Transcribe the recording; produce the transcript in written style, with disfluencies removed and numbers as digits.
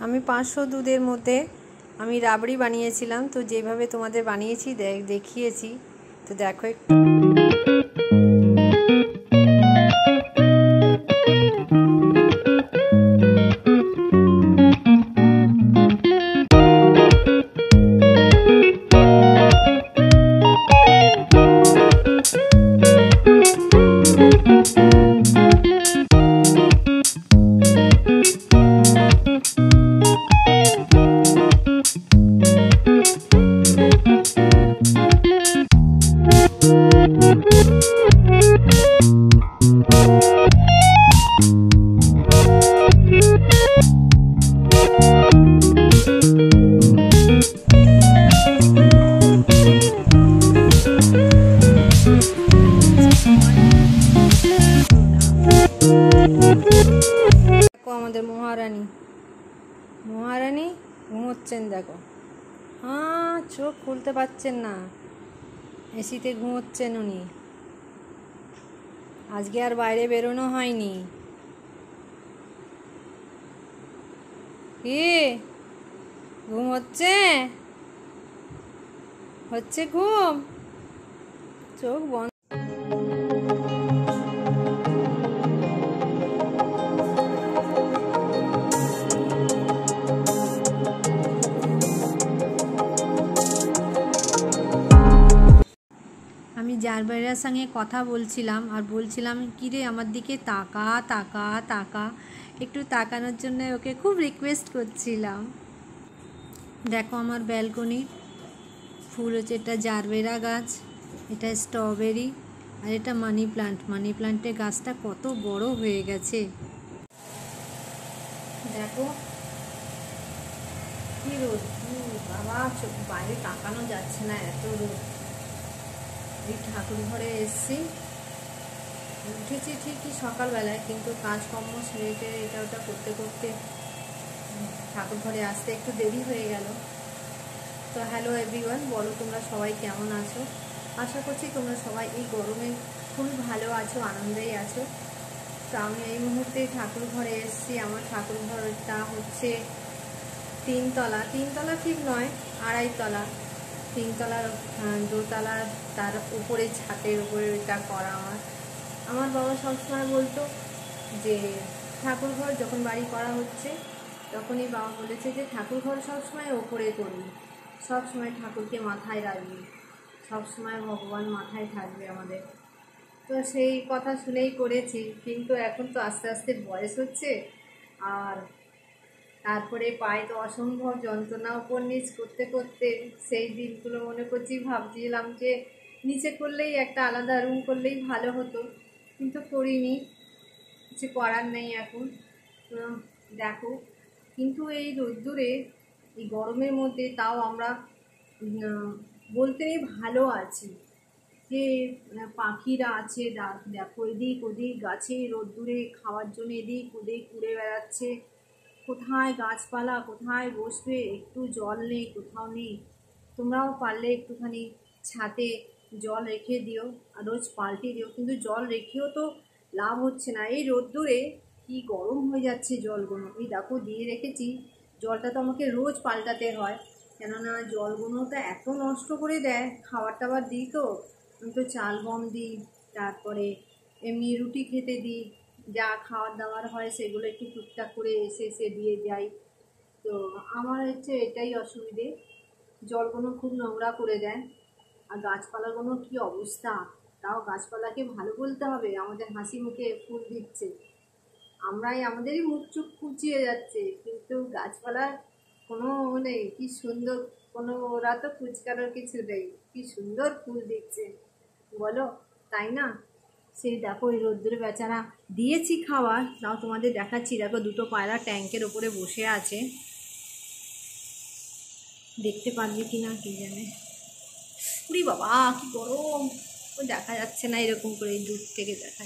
আমি 500 দুধের মধ্যে আমি রাবড়ি বানিয়েছিলাম। তো যেভাবে তোমাদের বানিয়েছি দেখিয়েছি, তো দেখো একটু। দেখো আমাদের মহারানী ঘুমোচ্ছেন। দেখো, হ্যাঁ, চোখ খুলতে পারছেন না, এসিতে ঘুমোচ্ছেন উনি। আজকে আর বাইরে বেরোনো হয়নি। কি ঘুম হচ্ছে ঘুম? চোখ বন্ধ। আমি জারবাইরার সঙ্গে কথা বলছিলাম আর বলছিলাম, কিরে আমার দিকে তাকা তাকা তাকা, একটু তাকানোর জন্য ওকে খুব রিকোয়েস্ট করছিলাম। দেখো আমার ব্যালকনির ফুল হচ্ছে, এটা জারবেরা গাছ, এটা স্ট্রবেরি, আর এটা মানি প্লান্টের গাছটা কত বড় হয়ে গেছে। দেখো কি রোদ, বাবা, বাইরে তাকানো যাচ্ছে না, এত রোদ। এই ঠাকুর ঘরে এসছি, উঠেছি ঠিকই সকালবেলায়, কিন্তু কাজকর্ম সেরে এটা ওটা করতে করতে ঠাকুর ঘরে আসতে একটু দেরি হয়ে গেল। তো হ্যালো এভরিওয়ান, বলো তোমরা সবাই কেমন আছো? আশা করছি তোমরা সবাই এই গরমে খুবই ভালো আছো, আনন্দেই আছো। তো আমি এই মুহূর্তে ঠাকুর ঘরে এসেছি। আমার ঠাকুর ঘরটা হচ্ছে তিনতলা ঠিক নয়, 2.5 তলা। 3 তলার, 2 তলার, তার উপরে ছাদের উপরে এটা করা। আমার বাবা সবসময় বলতো যে ঠাকুর ঘর যখন বাড়ি করা হচ্ছে তখনই বাবা বলেছে যে ঠাকুর ঘর সবসময় ওপরে করবি, সবসময় ঠাকুরকে মাথায় রাখবি, সবসময় ভগবান মাথায় থাকবে আমাদের। তো সেই কথা শুনেই করেছি, কিন্তু এখন তো আস্তে আস্তে বয়স হচ্ছে, আর তারপরে পায়ে তো অসম্ভব যন্ত্রণা, উপর নিচ করতে করতে সেই দিনগুলো মনে করছি, ভাবছিলাম যে নিচে করলেই একটা আলাদা রুম করলেই ভালো হতো, কিন্তু করিনি, কিছু করার নেই এখন। দেখো, কিন্তু এই রোদ্দুরে, এই গরমের মধ্যে তাও আমরা বলতে নেই ভালো আছি, যে পাখিরা আছে, দেখো এদিক ওদিক গাছে রোদ্দুরে খাওয়ার জন্য এদিক ওদিক উড়ে বেড়াচ্ছে। কোথায় গাছপালা, কোথায় বসবে, একটু জল নেই, কোথাও নেই। তোমরাও পারলে একটুখানি ছাদে জল রেখে দিও, আর রোজ পাল্টে দিও, কিন্তু জল রেখেও তো লাভ হচ্ছে না, এই রোদ্দুরে কি গরম হয়ে যাচ্ছে জলগুলো। এই দেখো দিয়ে রেখেছি, জলটা তো আমাকে রোজ পাল্টাতে হয়, কেননা জলগুলো তো এত নষ্ট করে দেয়। খাবার টাবার দিই, তো আমি তো চাল গম দিই, তারপরে এমনি রুটি খেতে দিই, যা খাওয়ার দাওয়ার হয় সেগুলো একটু টুকটাক করে এসে দিয়ে যাই। তো আমার হচ্ছে এটাই অসুবিধে, জলগুলো খুব নোংরা করে দেয়। আর গাছপালাগুলো কি অবস্থা, তাও গাছপালাকে ভালো বলতে হবে, আমাদের হাসি মুখে ফুল দিচ্ছে, আমাদেরই মুখ চুপ কুচিয়ে যাচ্ছে, কিন্তু গাছপালার কোনো নেই। কি সুন্দর, কোনো ওরা তো কুচকানোর কিছু নেই, কি সুন্দর ফুল দিচ্ছে বলো, তাই না? সেই দেখো এই রোদ্দুরে বেচারা দিয়েছি খাবার, তাও তোমাদের দেখাচ্ছি। দেখো দুটো পায়রা ট্যাঙ্কের ওপরে বসে আছে, দেখতে পারবে কি না কে জানে। উরি বাবা কি গরম, দেখা যাচ্ছে না, এরকম করে দূর থেকে দেখা